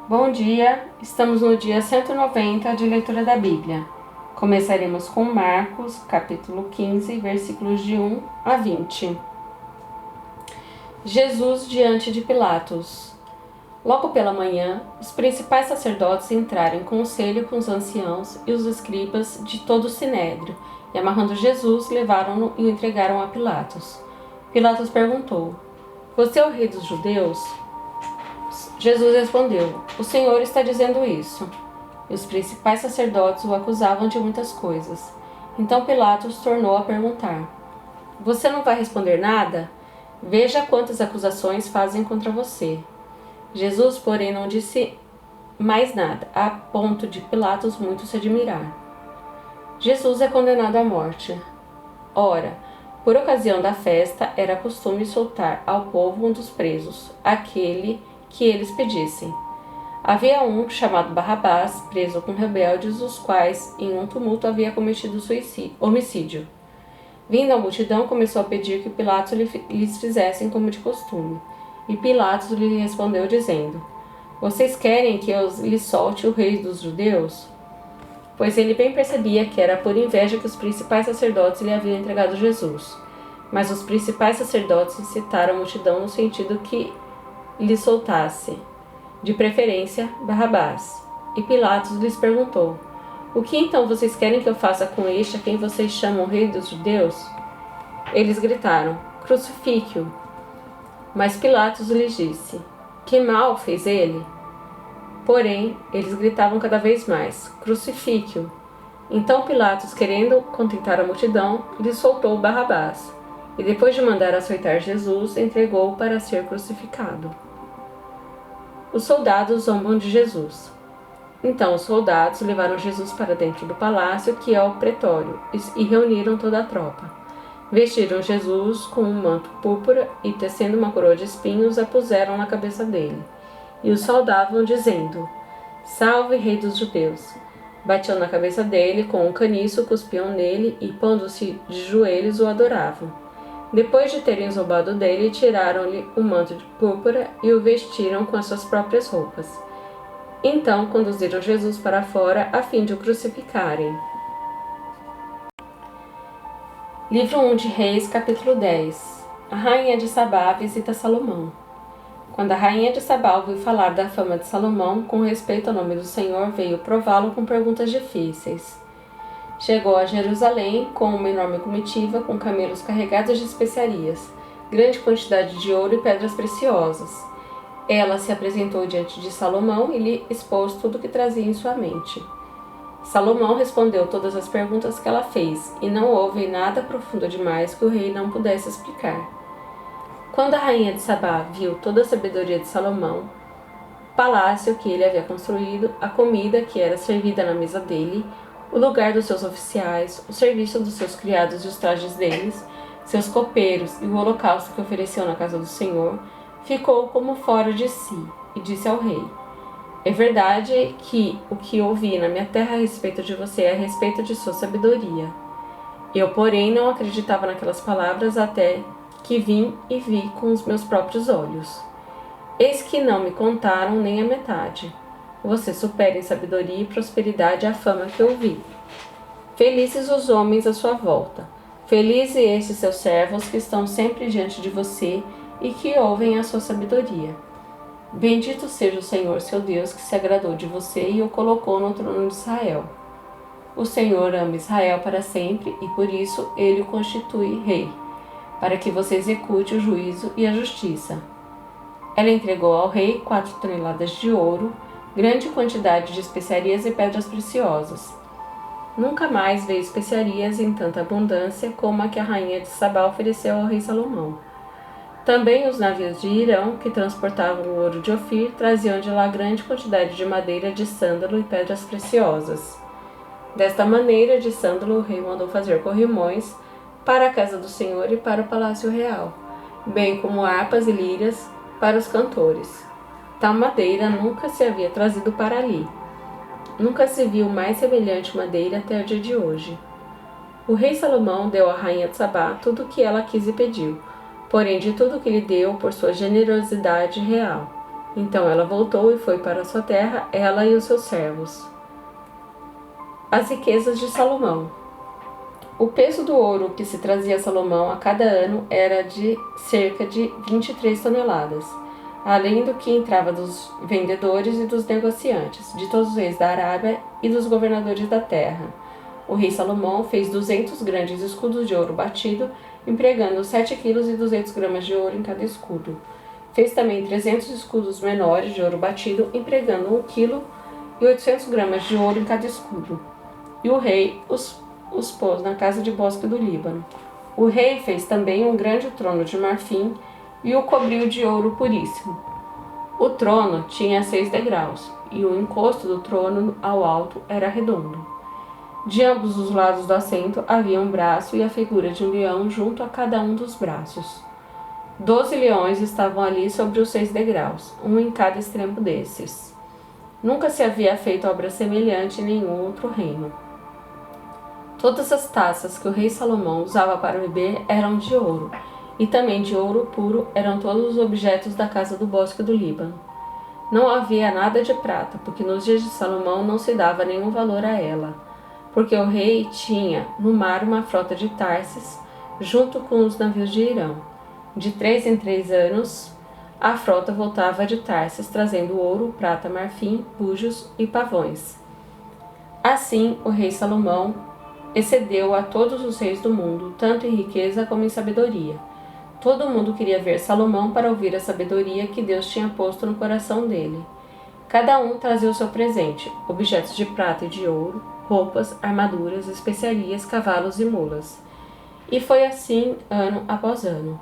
Bom dia, estamos no dia 190 de leitura da Bíblia. Começaremos com Marcos, capítulo 15, versículos de 1 a 20. Jesus diante de Pilatos. Logo pela manhã, os principais sacerdotes entraram em conselho com os anciãos e os escribas de todo o sinédrio, e amarrando Jesus, levaram-no e o entregaram a Pilatos. Pilatos perguntou: Você é o rei dos judeus? Jesus respondeu: O Senhor está dizendo isso. E os principais sacerdotes o acusavam de muitas coisas. Então Pilatos tornou a perguntar: Você não vai responder nada? Veja quantas acusações fazem contra você. Jesus, porém, não disse mais nada, a ponto de Pilatos muito se admirar. Jesus é condenado à morte. Ora, por ocasião da festa, era costume soltar ao povo um dos presos, aquele que eles pedissem. Havia um chamado Barrabás, preso com rebeldes, os quais, em um tumulto, havia cometido homicídio. Vindo a multidão, começou a pedir que Pilatos lhes fizessem como de costume. E Pilatos lhe respondeu, dizendo: Vocês querem que eu lhes solte o rei dos judeus? Pois ele bem percebia que era por inveja que os principais sacerdotes lhe haviam entregado Jesus. Mas os principais sacerdotes incitaram a multidão no sentido que lhe soltasse, de preferência, Barrabás. E Pilatos lhes perguntou: O que então vocês querem que eu faça com este a quem vocês chamam rei dos judeus? Eles gritaram: Crucifique-o. Mas Pilatos lhes disse: Que mal fez ele? Porém, eles gritavam cada vez mais: Crucifique-o. Então Pilatos, querendo contentar a multidão, lhe soltou Barrabás, e depois de mandar açoitar Jesus, entregou-o para ser crucificado. Os soldados zombam de Jesus. Então os soldados levaram Jesus para dentro do palácio, que é o pretório, e reuniram toda a tropa. Vestiram Jesus com um manto púrpura e, tecendo uma coroa de espinhos, a puseram na cabeça dele. E o saudavam, dizendo: Salve, rei dos judeus! Batiam na cabeça dele com um caniço, cuspiam nele e, pondo-se de joelhos, o adoravam. Depois de terem zombado dele, tiraram-lhe o manto de púrpura e o vestiram com as suas próprias roupas. Então conduziram Jesus para fora a fim de o crucificarem. Livro 1 de Reis, capítulo 10. A rainha de Sabá visita Salomão. Quando a rainha de Sabá ouviu falar da fama de Salomão, com respeito ao nome do Senhor, veio prová-lo com perguntas difíceis. Chegou a Jerusalém com uma enorme comitiva, com camelos carregados de especiarias, grande quantidade de ouro e pedras preciosas. Ela se apresentou diante de Salomão e lhe expôs tudo o que trazia em sua mente. Salomão respondeu todas as perguntas que ela fez, e não houve nada profundo demais que o rei não pudesse explicar. Quando a rainha de Sabá viu toda a sabedoria de Salomão, o palácio que ele havia construído, a comida que era servida na mesa dele, o lugar dos seus oficiais, o serviço dos seus criados e os trajes deles, seus copeiros e o holocausto que ofereceu na casa do Senhor, ficou como fora de si, e disse ao rei: É verdade que o que ouvi na minha terra a respeito de você é a respeito de sua sabedoria. Eu, porém, não acreditava naquelas palavras até que vim e vi com os meus próprios olhos. Eis que não me contaram nem a metade. Você supera em sabedoria e prosperidade a fama que ouvi. Felizes os homens à sua volta. Felizes esses seus servos que estão sempre diante de você e que ouvem a sua sabedoria. Bendito seja o Senhor, seu Deus, que se agradou de você e o colocou no trono de Israel. O Senhor ama Israel para sempre e por isso ele o constitui rei, para que você execute o juízo e a justiça. Ela entregou ao rei 4 toneladas de ouro, grande quantidade de especiarias e pedras preciosas. Nunca mais veio especiarias em tanta abundância como a que a rainha de Sabá ofereceu ao rei Salomão. Também os navios de Irão, que transportavam o ouro de Ofir, traziam de lá grande quantidade de madeira de sândalo e pedras preciosas. Desta maneira, de sândalo, o rei mandou fazer corrimões para a casa do Senhor e para o palácio real, bem como harpas e lírias para os cantores. Tal madeira nunca se havia trazido para ali. Nunca se viu mais semelhante madeira até o dia de hoje. O rei Salomão deu à rainha de Sabá tudo o que ela quis e pediu, porém de tudo o que lhe deu por sua generosidade real. Então ela voltou e foi para sua terra, ela e os seus servos. As riquezas de Salomão. O peso do ouro que se trazia a Salomão a cada ano era de cerca de 23 toneladas, além do que entrava dos vendedores e dos negociantes, de todos os reis da Arábia e dos governadores da terra. O rei Salomão fez 200 grandes escudos de ouro batido, empregando 7 quilos e 200 gramas de ouro em cada escudo. Fez também 300 escudos menores de ouro batido, empregando 1 quilo e 800 gramas de ouro em cada escudo. E o rei os pôs na casa de bosque do Líbano. O rei fez também um grande trono de marfim e o cobriu de ouro puríssimo. O trono tinha 6 degraus, e o encosto do trono ao alto era redondo. De ambos os lados do assento havia um braço e a figura de um leão junto a cada um dos braços. 12 leões estavam ali sobre os 6 degraus, um em cada extremo desses. Nunca se havia feito obra semelhante em nenhum outro reino. Todas as taças que o rei Salomão usava para beber eram de ouro, e também de ouro puro eram todos os objetos da casa do bosque do Líbano. Não havia nada de prata, porque nos dias de Salomão não se dava nenhum valor a ela, porque o rei tinha no mar uma frota de Tarsis, junto com os navios de Irão. De 3 em 3 anos, a frota voltava de Tarsis, trazendo ouro, prata, marfim, búzios e pavões. Assim, o rei Salomão excedeu a todos os reis do mundo, tanto em riqueza como em sabedoria. Todo mundo queria ver Salomão para ouvir a sabedoria que Deus tinha posto no coração dele. Cada um trazia o seu presente, objetos de prata e de ouro, roupas, armaduras, especiarias, cavalos e mulas. E foi assim ano após ano.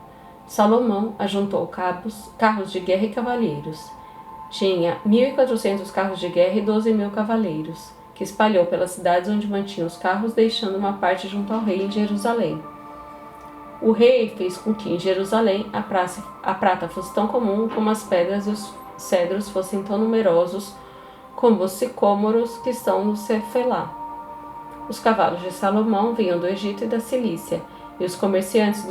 Salomão ajuntou carros de guerra e cavaleiros. Tinha 1.400 carros de guerra e 12.000 cavaleiros, que espalhou pelas cidades onde mantinha os carros, deixando uma parte junto ao rei em Jerusalém. O rei fez com que em Jerusalém a prata fosse tão comum como as pedras e os cedros fossem tão numerosos como os sicômoros que estão no Cefelá. Os cavalos de Salomão vinham do Egito e da Cilícia, e os comerciantes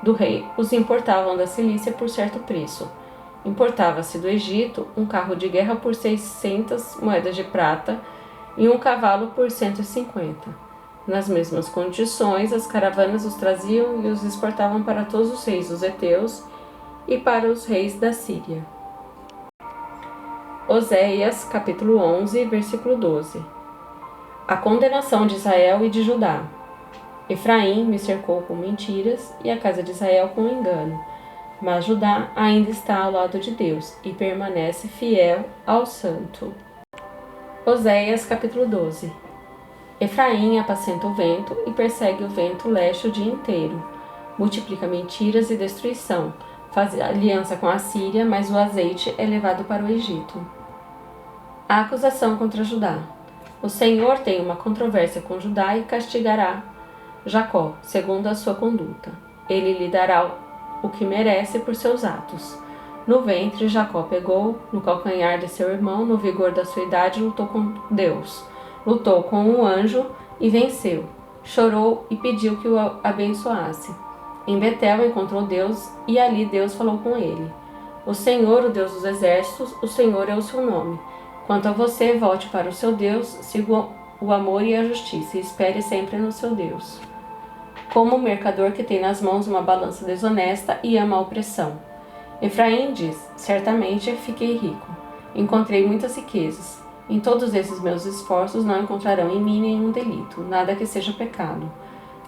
do rei os importavam da Cilícia por certo preço. Importava-se do Egito um carro de guerra por 600 moedas de prata e um cavalo por 150. Nas mesmas condições, as caravanas os traziam e os exportavam para todos os reis dos heteus e para os reis da Síria. Oséias, capítulo 11, versículo 12. A condenação de Israel e de Judá. Efraim me cercou com mentiras e a casa de Israel com engano, mas Judá ainda está ao lado de Deus e permanece fiel ao Santo. Oséias, capítulo 12. Efraim apacenta o vento e persegue o vento leste o dia inteiro. Multiplica mentiras e destruição. Faz aliança com a Síria, mas o azeite é levado para o Egito. A acusação contra Judá. O Senhor tem uma controvérsia com Judá e castigará Jacó, segundo a sua conduta. Ele lhe dará o que merece por seus atos. No ventre, Jacó pegou, no calcanhar de seu irmão, no vigor da sua idade, lutou com Deus. Lutou com um anjo e venceu. Chorou e pediu que o abençoasse. Em Betel encontrou Deus e ali Deus falou com ele. O Senhor, o Deus dos exércitos, o Senhor é o seu nome. Quanto a você, volte para o seu Deus, siga o amor e a justiça e espere sempre no seu Deus. Como o mercador que tem nas mãos uma balança desonesta e ama a opressão. Efraim diz, certamente fiquei rico, encontrei muitas riquezas. Em todos esses meus esforços não encontrarão em mim nenhum delito, nada que seja pecado.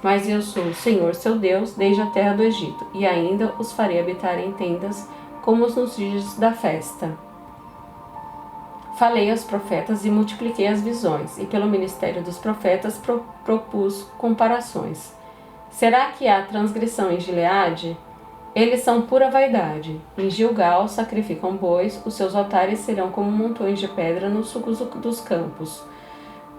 Mas eu sou o Senhor seu Deus desde a terra do Egito, e ainda os farei habitar em tendas como nos dias da festa. Falei aos profetas e multipliquei as visões, e pelo ministério dos profetas propus comparações. Será que há transgressão em Gileade? Eles são pura vaidade. Em Gilgal sacrificam bois, os seus altares serão como montões de pedra nos sulcos dos campos.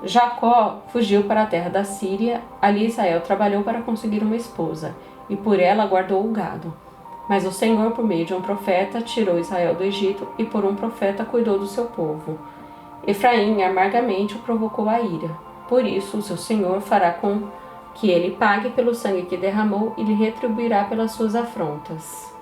Jacó fugiu para a terra da Síria, ali Israel trabalhou para conseguir uma esposa, e por ela guardou o gado. Mas o Senhor, por meio de um profeta, tirou Israel do Egito, e por um profeta cuidou do seu povo. Efraim amargamente o provocou a ira. Por isso o seu Senhor fará com que ele pague pelo sangue que derramou e lhe retribuirá pelas suas afrontas.